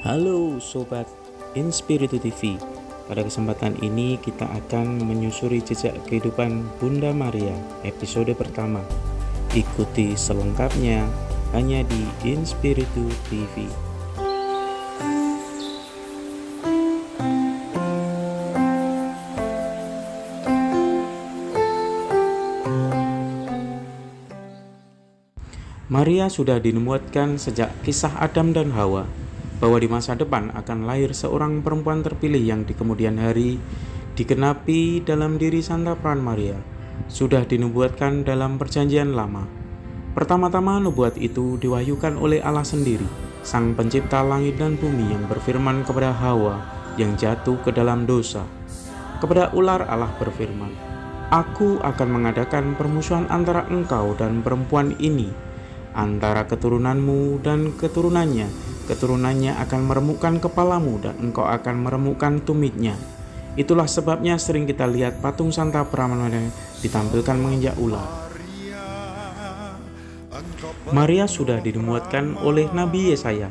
Halo Sobat Inspiritu TV. Pada kesempatan ini kita akan menyusuri jejak kehidupan Bunda Maria episode pertama. Ikuti selengkapnya hanya di Inspiritu TV. Maria sudah dinubuatkan sejak kisah Adam dan Hawa bahwa di masa depan akan lahir seorang perempuan terpilih yang di kemudian hari digenapi dalam diri Santa Peran Maria. Sudah dinubuatkan dalam perjanjian lama. Pertama-tama nubuat itu diwahyukan oleh Allah sendiri, Sang Pencipta langit dan bumi, yang berfirman kepada Hawa yang jatuh ke dalam dosa. Kepada ular Allah berfirman, "Aku akan mengadakan permusuhan antara engkau dan perempuan ini, antara keturunanmu dan keturunannya. Keturunannya akan meremukkan kepalamu dan engkau akan meremukkan tumitnya." Itulah sebabnya sering kita lihat patung Santa Peran Maria ditampilkan menginjak ular. Maria sudah dinubuatkan oleh Nabi Yesaya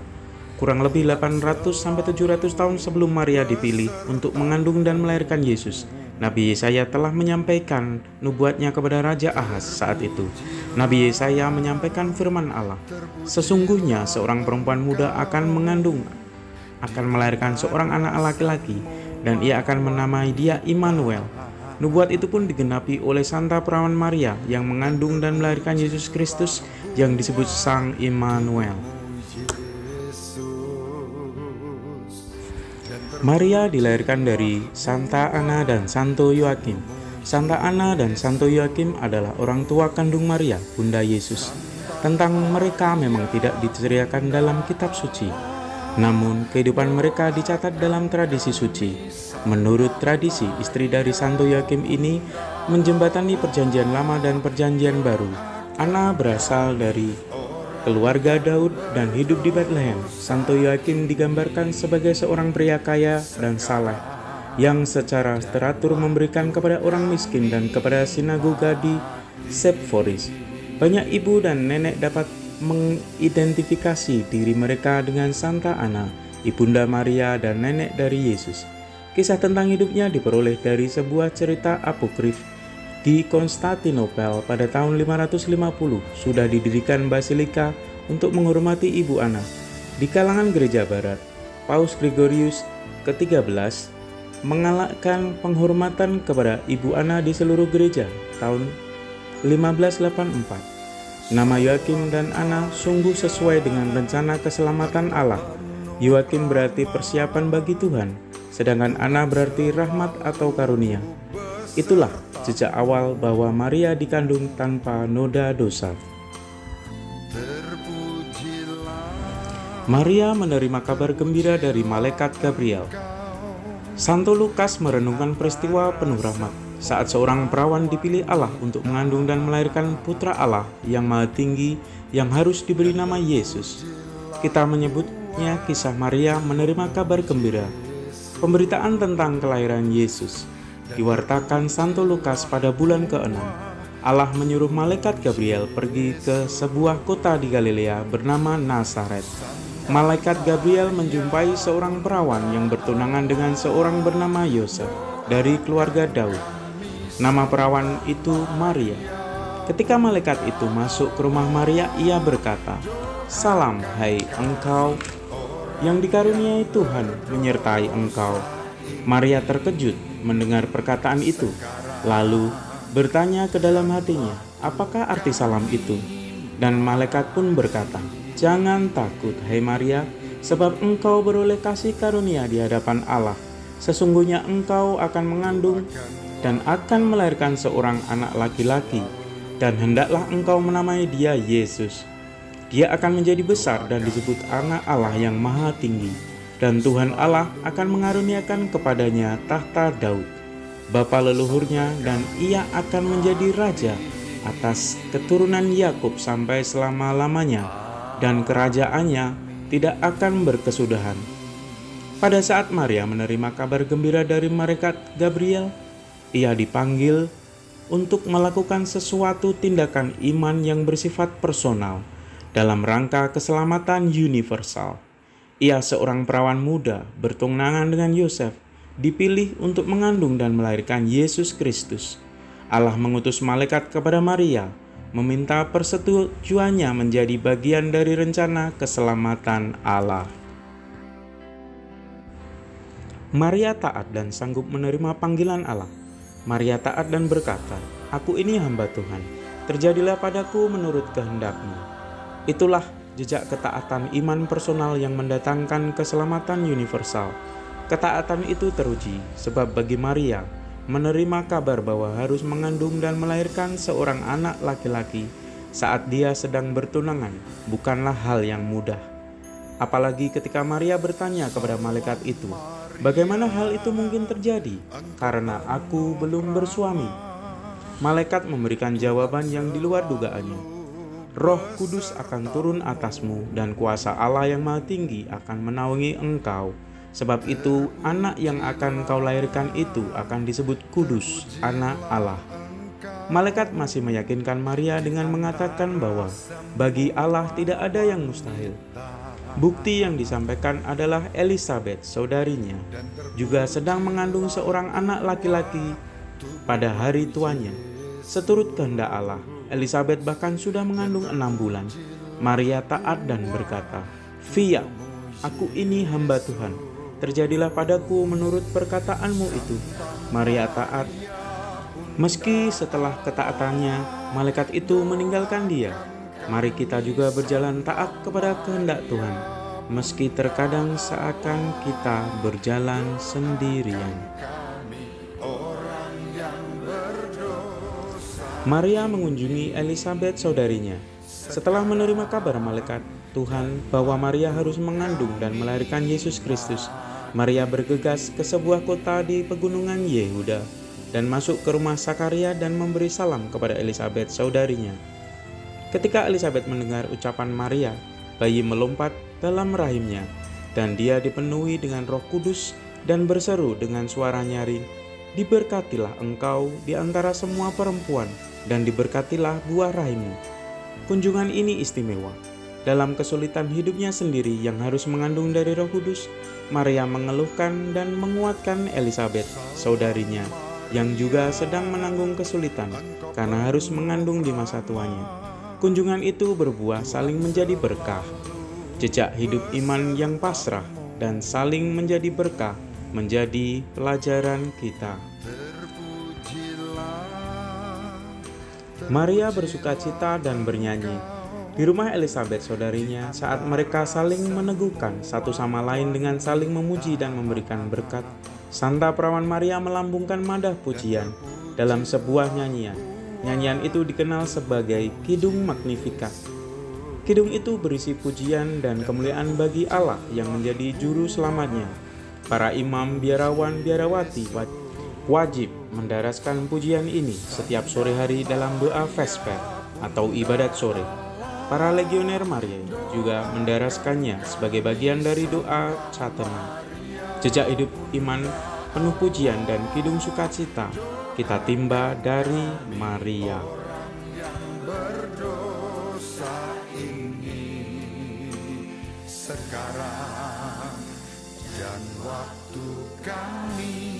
kurang lebih 800-700 tahun sebelum Maria dipilih untuk mengandung dan melahirkan Yesus. Nabi Yesaya telah menyampaikan nubuatnya kepada Raja Ahaz saat itu. Nabi Yesaya menyampaikan firman Allah, "Sesungguhnya seorang perempuan muda akan melahirkan seorang anak laki-laki, dan ia akan menamai dia Immanuel." Nubuat itu pun digenapi oleh Santa Perawan Maria yang mengandung dan melahirkan Yesus Kristus yang disebut Sang Immanuel. Maria dilahirkan dari Santa Anna dan Santo Yoakim. Santa Anna dan Santo Yoakim adalah orang tua kandung Maria, Bunda Yesus. Tentang mereka memang tidak diceritakan dalam kitab suci, namun kehidupan mereka dicatat dalam tradisi suci. Menurut tradisi, istri dari Santo Yoakim ini menjembatani perjanjian lama dan perjanjian baru. Anna berasal dari keluarga Daud dan hidup di Bethlehem. Santo Yoakim digambarkan sebagai seorang pria kaya dan saleh yang secara teratur memberikan kepada orang miskin dan kepada sinagoga di Sepphoris. Banyak ibu dan nenek dapat mengidentifikasi diri mereka dengan Santa Anna, ibunda Maria dan nenek dari Yesus. Kisah tentang hidupnya diperoleh dari sebuah cerita apokrif. Di Konstantinopel pada tahun 550 sudah didirikan basilika untuk menghormati Ibu Anna. Di kalangan gereja barat, Paus Gregorius ke-13 mengalahkan penghormatan kepada Ibu Anna di seluruh gereja tahun 1584. Nama Yoakim dan Anna sungguh sesuai dengan rencana keselamatan Allah. Yoakim berarti persiapan bagi Tuhan, sedangkan Anna berarti rahmat atau karunia. Itulah jejak awal bahwa Maria dikandung tanpa noda dosa. Maria menerima kabar gembira dari malaikat Gabriel. Santo Lukas merenungkan peristiwa penuh rahmat saat seorang perawan dipilih Allah untuk mengandung dan melahirkan putra Allah yang maha tinggi yang harus diberi nama Yesus. Kita menyebutnya kisah Maria menerima kabar gembira. Pemberitaan tentang kelahiran Yesus diwartakan Santo Lukas pada bulan ke-6. Allah menyuruh malaikat Gabriel pergi ke sebuah kota di Galilea bernama Nazaret. Malaikat Gabriel menjumpai seorang perawan yang bertunangan dengan seorang bernama Yosef dari keluarga Daud. Nama perawan itu Maria. Ketika malaikat itu masuk ke rumah Maria, ia berkata, "Salam, hai engkau yang dikaruniai Tuhan menyertai engkau." Maria terkejut mendengar perkataan itu, lalu bertanya ke dalam hatinya, apakah arti salam itu? Dan malaikat pun berkata, "Jangan takut, hai Maria, sebab engkau beroleh kasih karunia di hadapan Allah. Sesungguhnya engkau akan mengandung dan akan melahirkan seorang anak laki-laki, dan hendaklah engkau menamai dia Yesus. Dia akan menjadi besar dan disebut anak Allah yang maha tinggi. Dan Tuhan Allah akan mengaruniakan kepadanya tahta Daud, bapa leluhurnya, dan ia akan menjadi raja atas keturunan Yakub sampai selama-lamanya, dan kerajaannya tidak akan berkesudahan." Pada saat Maria menerima kabar gembira dari malaikat Gabriel, ia dipanggil untuk melakukan sesuatu tindakan iman yang bersifat personal dalam rangka keselamatan universal. Ia seorang perawan muda bertunangan dengan Yosef, dipilih untuk mengandung dan melahirkan Yesus Kristus. Allah mengutus malaikat kepada Maria, meminta persetujuannya menjadi bagian dari rencana keselamatan Allah. Maria taat dan sanggup menerima panggilan Allah. Maria taat dan berkata, "Aku ini hamba Tuhan, terjadilah padaku menurut kehendak-Mu." Itulah jejak ketaatan iman personal yang mendatangkan keselamatan universal. Ketaatan itu teruji sebab bagi Maria, menerima kabar bahwa harus mengandung dan melahirkan seorang anak laki-laki saat dia sedang bertunangan bukanlah hal yang mudah. Apalagi ketika Maria bertanya kepada malaikat itu, "Bagaimana hal itu mungkin terjadi? Karena aku belum bersuami." Malaikat memberikan jawaban yang di luar dugaannya. "Roh Kudus akan turun atasmu dan kuasa Allah yang Maha Tinggi akan menaungi engkau. Sebab itu anak yang akan kau lahirkan itu akan disebut kudus, anak Allah." Malaikat masih meyakinkan Maria dengan mengatakan bahwa bagi Allah tidak ada yang mustahil. Bukti yang disampaikan adalah Elisabet, saudarinya, juga sedang mengandung seorang anak laki-laki pada hari tuanya. Seturut kehendak Allah, Elisabet bahkan sudah mengandung 6 bulan. Maria taat dan berkata, "Via, aku ini hamba Tuhan, terjadilah padaku menurut perkataanmu itu." Maria taat. Meski setelah ketaatannya, malaikat itu meninggalkan dia. Mari kita juga berjalan taat kepada kehendak Tuhan, meski terkadang seakan kita berjalan sendirian. Maria mengunjungi Elisabet, saudarinya. Setelah menerima kabar malaikat Tuhan bahwa Maria harus mengandung dan melahirkan Yesus Kristus, Maria bergegas ke sebuah kota di pegunungan Yehuda dan masuk ke rumah Sakaria dan memberi salam kepada Elisabet, saudarinya. Ketika Elisabet mendengar ucapan Maria, bayi melompat dalam rahimnya dan dia dipenuhi dengan Roh Kudus dan berseru dengan suara nyaring, "Diberkatilah engkau di antara semua perempuan, dan diberkatilah buah rahimmu." Kunjungan ini istimewa. Dalam kesulitan hidupnya sendiri yang harus mengandung dari Roh Kudus, Maria mengeluhkan dan menguatkan Elisabet, saudarinya, yang juga sedang menanggung kesulitan karena harus mengandung di masa tuanya. Kunjungan itu berbuah saling menjadi berkah. Jejak hidup iman yang pasrah dan saling menjadi berkah menjadi pelajaran kita. Maria bersukacita dan bernyanyi di rumah Elisabet, saudarinya, saat mereka saling meneguhkan satu sama lain dengan saling memuji dan memberikan berkat. Santa Perawan Maria melambungkan madah pujian dalam sebuah nyanyian. Nyanyian itu dikenal sebagai Kidung Magnificat. Kidung itu berisi pujian dan kemuliaan bagi Allah yang menjadi juru selamatnya. Para imam, biarawan, biarawati wajib mendaraskan pujian ini setiap sore hari dalam doa Vesper atau ibadat sore. Para legioner Maria juga mendaraskannya sebagai bagian dari doa Catena. Jejak hidup iman penuh pujian dan kidung sukacita kita timba dari Maria. Sekarang dan waktu kami